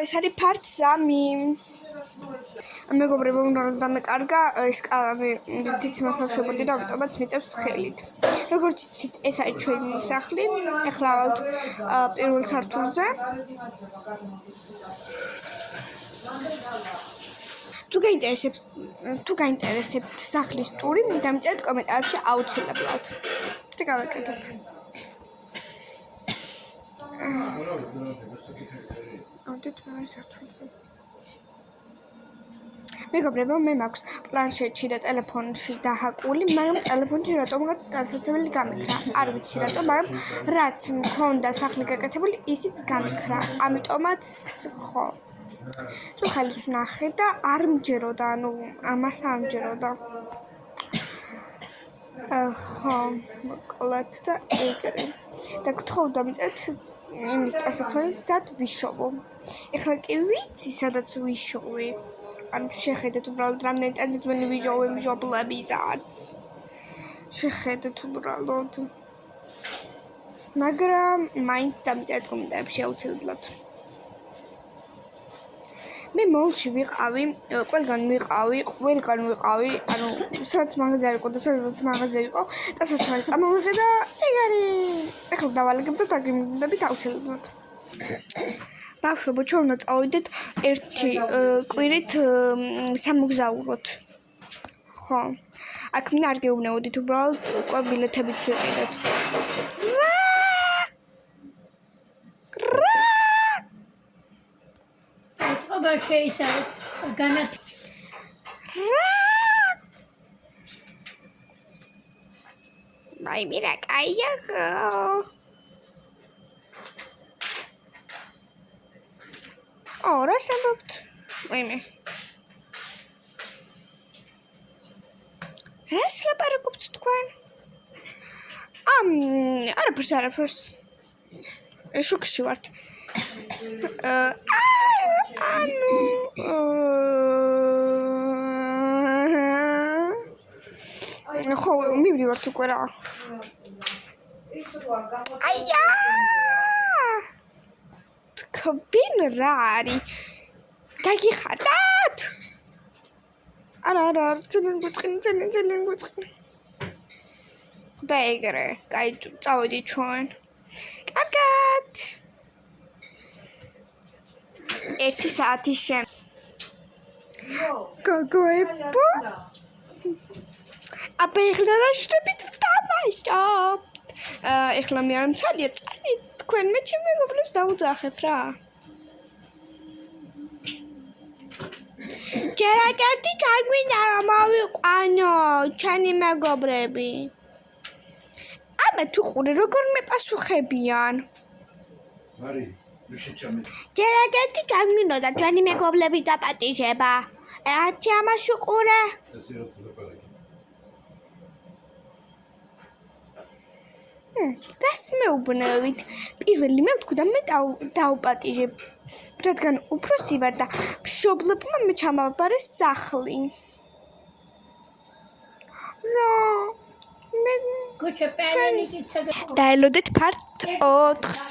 ეს არის part 3. მეგობრებო, უნდა დამეკარგა ეს კალამი რითიც მასავშებოდი და ამიტომაც მიწევს ხელით. როგორც იცით, ეს არის ჩვენი სახლი. ეხლა ვალთ პირველ სართულზე. თუ გაინტერესებთ სახლის ტური, დამიწერეთ კომენტარებში აუცილებლად. და გავაკეთებ. ავდეთ მეორე სართულზე. მეგობრებო, მე მაქვს პლანშეტში და ტელეფონში დაჰაკული, მაგრამ ტელეფონში რატომღაც დასაცაველი გამიქრა. არ ვიცი რატომ, მაგრამ რაც მქონდა სახლი გაკეთებული, ისიც გამიქრა. ამიტომაც ხო. თუ ხელის ვნახე და არ მჯეროდა, ამას არ მჯეროდა. ხო, მოკლედ და ეგრე. და გთხოვდა მიწეთ იმის დასაცაველი სად ვიშოვო. ეხლა კი ვიცი, სადაც ვიშოვი. ანუ შეხედეთ უბრალოდ რამდენი ტანზით მე ვიჟოვე მჟობლებიცაც. შეხედეთ უბრალოდ. მაგრამ მაინც დამიწერეთ კომენტარებში აუცილებლად. მე მოლში ვიყავი, ყველგან ვიყავი, ანუ სადაც მაღაზია არ იყო და სადაც მაღაზია იყო, დასაცაველი წამოვიღე და ეგარი. ეხლა დავალაგებ და დაგიმდებით აუცილებლად. ბავშვებო, ჩვენ უნდა წავიდეთ ერთი კვირით სამოგზაუროთ. ხო. აქ მინდა არ გეუბნებოდით, უბრალოდ უკვე ბილეთებიც ვიყიდეთ. წყობა შეისალო განათ. მაი მირა კაია. რას ამბობთ? ვაიმე. რას ლაპარაკობთ თქვენ? არაფერს. შოკში ვართ. ხო, მივდივართ უკვე რა. აია! თქვენ რა არის? გაგიხარდათ? არა, ძალიან გვიწყინი. და ეგრე, კაი, წავედით ჩვენ. კარგად. 1 საათის შემდეგ. გოგოებო. აბა ეხლა რა შევით ვთამაშობ? ეხლა მე არ მცალია წალი თქვენ მე ჩემ მეგობრებს დავუძახებ რა. ჯერაკერტი გაგვინა მოვიყვანო ჩვენი მეგობრები. აბა თუ ყური როგორ მეპასუხებიან? მარი, შეჭამე. ჯერაკერტი გაგვინო და ჩვენი მეგობრების დაპატიჟება. ათი ამას უყურე. ესე რა თქმა რას მეუბნევით? პირველი მე ვთქვი და მე დავპატიჟებ. რადგან უფროსი ვარ და მშობლებმა მე ჩამაბარეს სახლი. რა? მე გოჩა პერენიკი ცოტა დაელოდეთ part 4-ს.